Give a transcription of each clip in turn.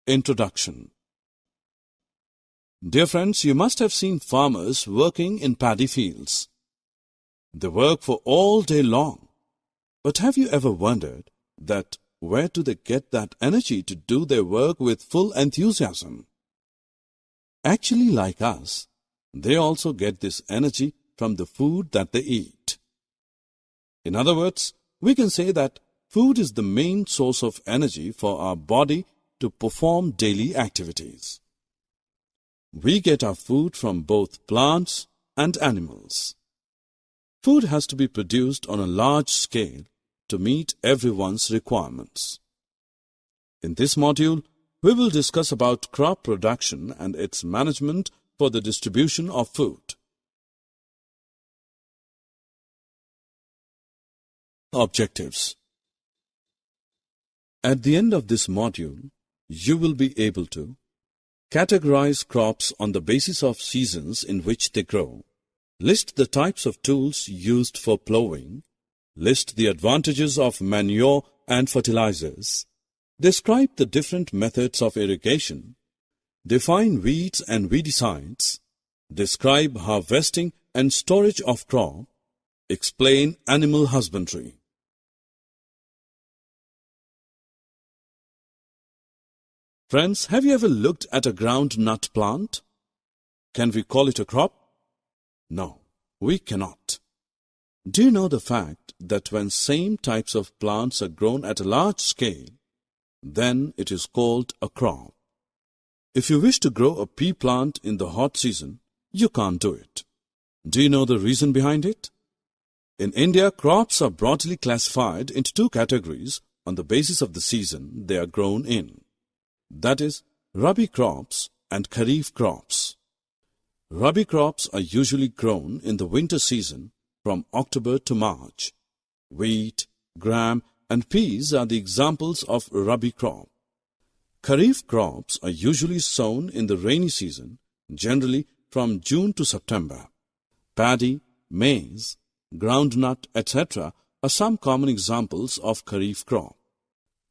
Introduction. Dear friends, you must have seen farmers working in paddy fields. They work for all day long. But have you ever wondered that where do they get that energy to do their work with full enthusiasm? Actually, like us, they also get this energy from the food that they eat. In other words, we can say that food is the main source of energy for our body to perform daily activities. We get our food from both plants and animals. Food has to be produced on a large scale to meet everyone's requirements. In this module, we will discuss about crop production and its management for the distribution of food. Objectives. At the end of this module, you will be able to categorize crops on the basis of seasons in which they grow, list the types of tools used for plowing, list the advantages of manure and fertilizers, describe the different methods of irrigation, define weeds and weedicides, describe harvesting and storage of crop, explain animal husbandry. Friends, have you ever looked at a groundnut plant? Can we call it a crop? No, we cannot. Do you know the fact that when same types of plants are grown at a large scale, then it is called a crop? If you wish to grow a pea plant in the hot season, you can't do it. Do you know the reason behind it? In India, crops are broadly classified into two categories on the basis of the season they are grown in. That is, Rabi crops and Kharif crops. Rabi crops are usually grown in the winter season from October to March. Wheat, gram and peas are the examples of Rabi crop. Kharif crops are usually sown in the rainy season, generally from June to September. Paddy, maize, groundnut, etc. are some common examples of Kharif crop.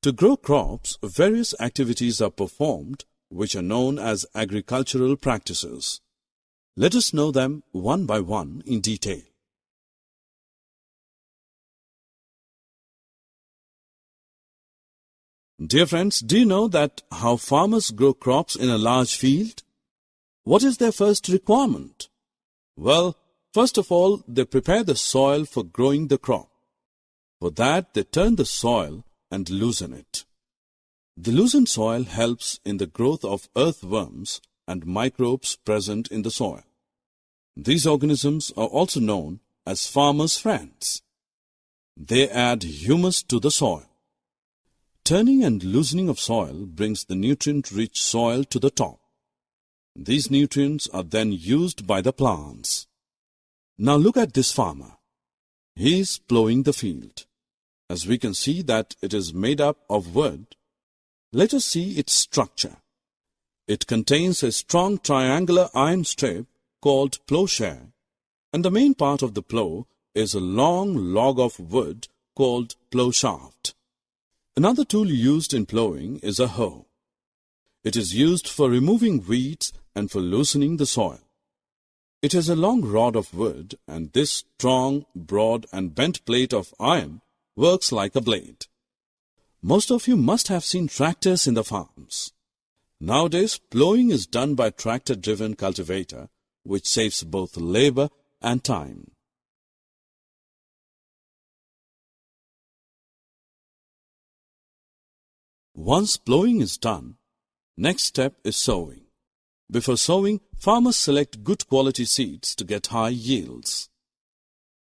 To grow crops, various activities are performed which are known as agricultural practices. Let us know them one by one in detail. Dear friends, do you know that how farmers grow crops in a large field? What is their first requirement? Well, first of all, they prepare the soil for growing the crop. For that, they turn the soil and loosen it. The loosened soil helps in the growth of earthworms and microbes present in the soil. These organisms are also known as farmers' friends. They add humus to the soil. Turning and loosening of soil brings the nutrient-rich soil to the top. These nutrients are then used by the plants. Now look at this farmer. He is plowing the field. As we can see that it is made up of wood, let us see its structure. It contains a strong triangular iron strip called plowshare, and the main part of the plow is a long log of wood called plow shaft. Another tool used in plowing is a hoe. It is used for removing weeds and for loosening the soil. It has a long rod of wood, and this strong, broad and bent plate of iron works like a blade. Most of you must have seen tractors in the farms. Nowadays, plowing is done by tractor-driven cultivator, which saves both labor and time. Once plowing is done, next step is sowing. Before sowing, farmers select good quality seeds to get high yields.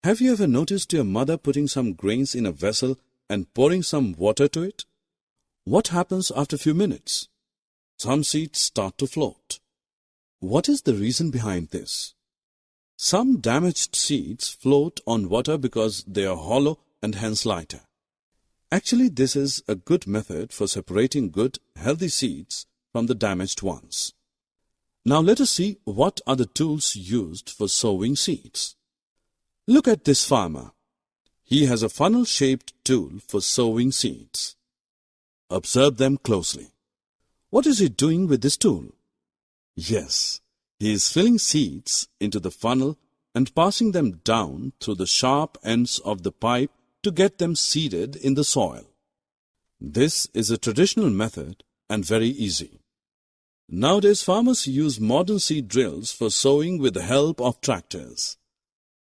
Have you ever noticed your mother putting some grains in a vessel and pouring some water to it? What happens after a few minutes? Some seeds start to float. What is the reason behind this? Some damaged seeds float on water because they are hollow and hence lighter. Actually, this is a good method for separating good, healthy seeds from the damaged ones. Now let us see what are the tools used for sowing seeds. Look at this farmer. He has a funnel-shaped tool for sowing seeds. Observe them closely. What is he doing with this tool? Yes, he is filling seeds into the funnel and passing them down through the sharp ends of the pipe to get them seeded in the soil. This is a traditional method and very easy. Nowadays, farmers use modern seed drills for sowing with the help of tractors.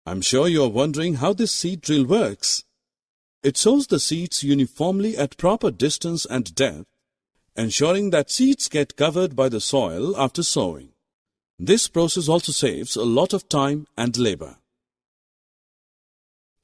I'm sure you are wondering how this seed drill works. It sows the seeds uniformly at proper distance and depth, ensuring that seeds get covered by the soil after sowing. This process also saves a lot of time and labor.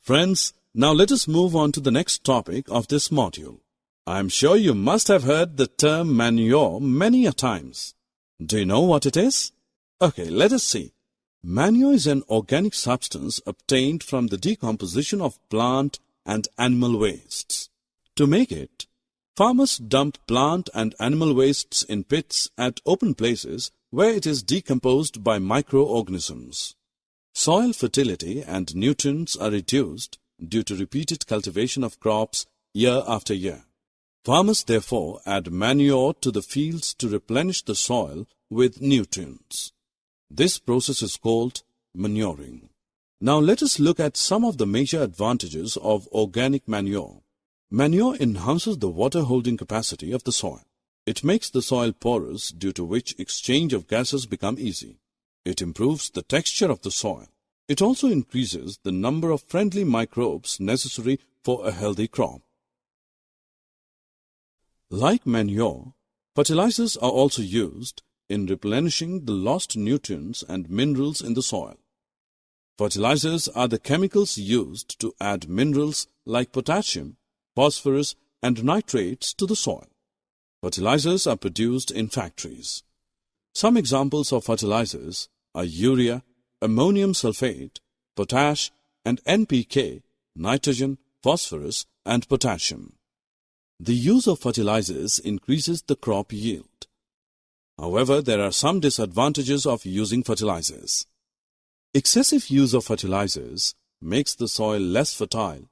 Friends, now let us move on to the next topic of this module. I am sure you must have heard the term manure many a times. Do you know what it is? Okay, let us see. Manure is an organic substance obtained from the decomposition of plant and animal wastes. To make it, farmers dump plant and animal wastes in pits at open places where it is decomposed by microorganisms. Soil fertility and nutrients are reduced due to repeated cultivation of crops year after year. Farmers therefore add manure to the fields to replenish the soil with nutrients. This process is called manuring. Now let us look at some of the major advantages of organic manure. Manure enhances the water-holding capacity of the soil. It makes the soil porous, due to which exchange of gases become easy. It improves the texture of the soil. It also increases the number of friendly microbes necessary for a healthy crop. Like manure, fertilizers are also used in replenishing the lost nutrients and minerals in the soil. Fertilizers are the chemicals used to add minerals like potassium, phosphorus, and nitrates to the soil. Fertilizers are produced in factories. Some examples of fertilizers are urea, ammonium sulfate, potash, and NPK, nitrogen, phosphorus, and potassium. The use of fertilizers increases the crop yield. However, there are some disadvantages of using fertilizers. Excessive use of fertilizers makes the soil less fertile,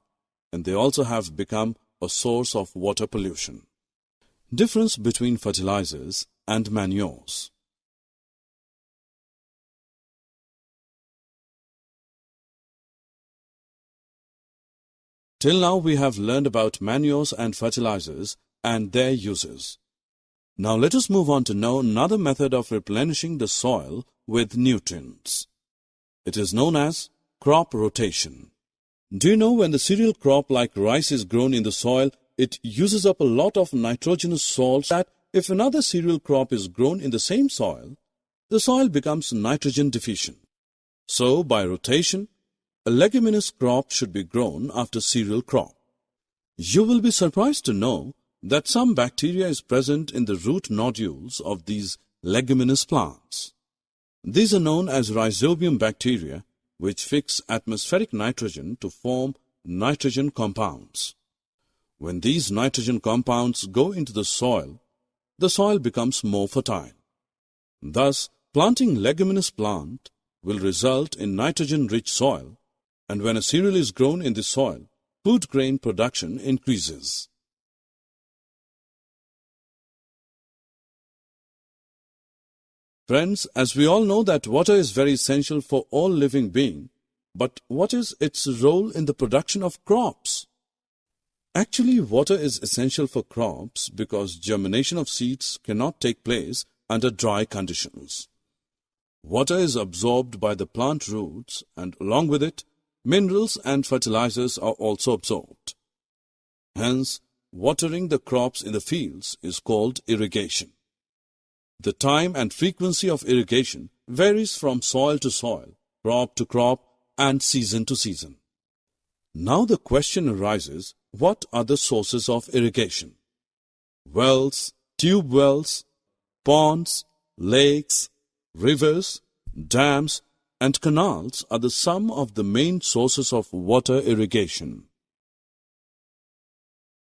and they also have become a source of water pollution. Difference between fertilizers and manures. Till now we have learned about manures and fertilizers and their uses. Now let us move on to know another method of replenishing the soil with nutrients. It is known as crop rotation. Do you know when the cereal crop like rice is grown in the soil, it uses up a lot of nitrogenous salts that if another cereal crop is grown in the same soil, the soil becomes nitrogen deficient. So by rotation, a leguminous crop should be grown after cereal crop. You will be surprised to know that some bacteria is present in the root nodules of these leguminous plants. These are known as rhizobium bacteria, which fix atmospheric nitrogen to form nitrogen compounds. When these nitrogen compounds go into the soil becomes more fertile. Thus, planting leguminous plant will result in nitrogen-rich soil, and when a cereal is grown in this soil, food grain production increases. Friends, as we all know that water is very essential for all living being, but what is its role in the production of crops? Actually, water is essential for crops because germination of seeds cannot take place under dry conditions. Water is absorbed by the plant roots, and along with it, minerals and fertilizers are also absorbed. Hence, watering the crops in the fields is called irrigation. The time and frequency of irrigation varies from soil to soil, crop to crop, and season to season. Now the question arises, what are the sources of irrigation? Wells, tube wells, ponds, lakes, rivers, dams, and canals are some of the main sources of water irrigation.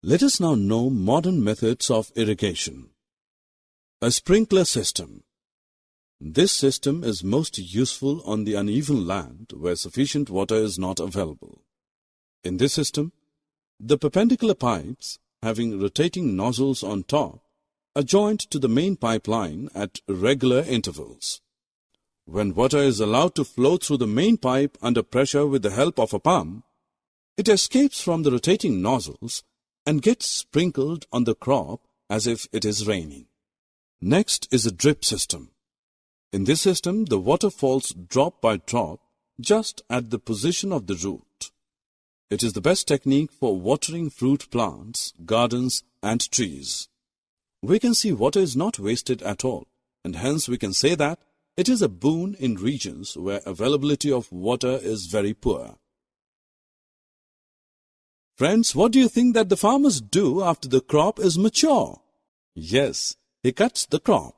Let us now know modern methods of irrigation. A sprinkler system. This system is most useful on the uneven land where sufficient water is not available. In this system, the perpendicular pipes, having rotating nozzles on top, are joined to the main pipeline at regular intervals. When water is allowed to flow through the main pipe under pressure with the help of a pump, it escapes from the rotating nozzles and gets sprinkled on the crop as if it is raining. Next is a drip system. In this system, the water falls drop by drop just at the position of the root. It is the best technique for watering fruit plants, gardens, and trees. We can see water is not wasted at all, and hence we can say that it is a boon in regions where availability of water is very poor. Friends, what do you think that the farmers do after the crop is mature? Yes, he cuts the crop.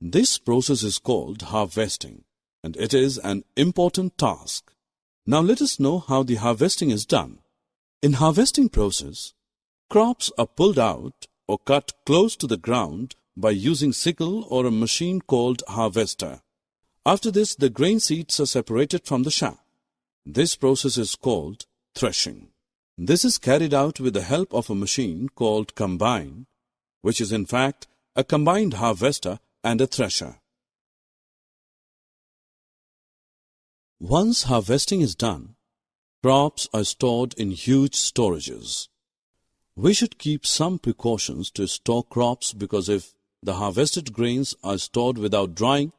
This process is called harvesting, and it is an important task. Now let us know how the harvesting is done. In harvesting process, crops are pulled out or cut close to the ground by using sickle or a machine called harvester. After this, the grain seeds are separated from the chaff. This process is called threshing. This is carried out with the help of a machine called combine, which is in fact a combined harvester and a thresher. Once harvesting is done, crops are stored in huge storages. We should keep some precautions to store crops because if the harvested grains are stored without drying,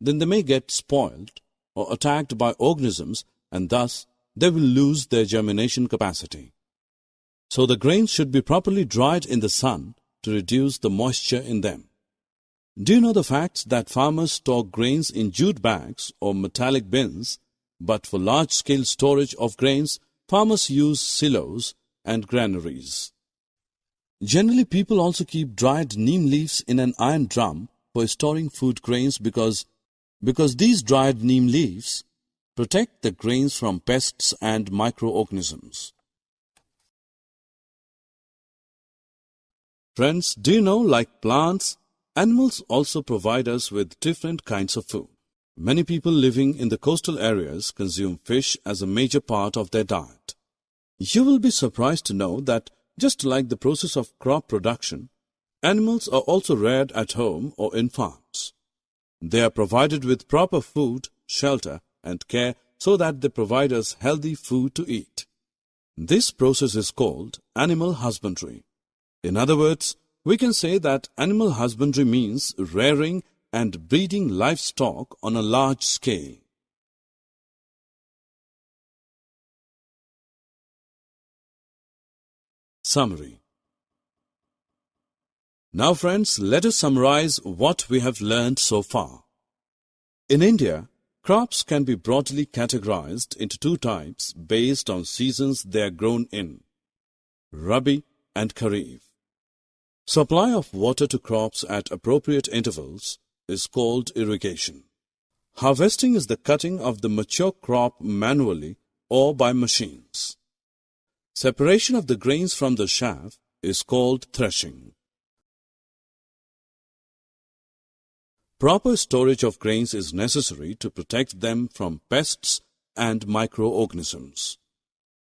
then they may get spoiled or attacked by organisms and thus they will lose their germination capacity. So the grains should be properly dried in the sun to reduce the moisture in them. Do you know the fact that farmers store grains in jute bags or metallic bins, but for large-scale storage of grains, farmers use silos and granaries. Generally, people also keep dried neem leaves in an iron drum for storing food grains because these dried neem leaves protect the grains from pests and microorganisms. Friends, do you know, like plants, animals also provide us with different kinds of food. Many people living in the coastal areas consume fish as a major part of their diet. You will be surprised to know that just like the process of crop production, animals are also reared at home or in farms. They are provided with proper food, shelter, and care so that they provide us healthy food to eat. This process is called animal husbandry. In other words, we can say that animal husbandry means rearing and breeding livestock on a large scale. Summary. Now friends, let us summarize what we have learned so far. In India, crops can be broadly categorized into two types based on seasons they are grown in: Rabi and Kharif. Supply of water to crops at appropriate intervals is called irrigation. Harvesting is the cutting of the mature crop manually or by machines. Separation of the grains from the chaff is called threshing. Proper storage of grains is necessary to protect them from pests and microorganisms.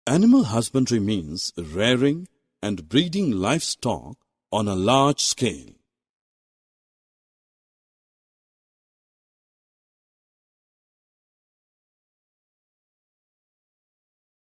Animal husbandry means rearing and breeding livestock on a large scale.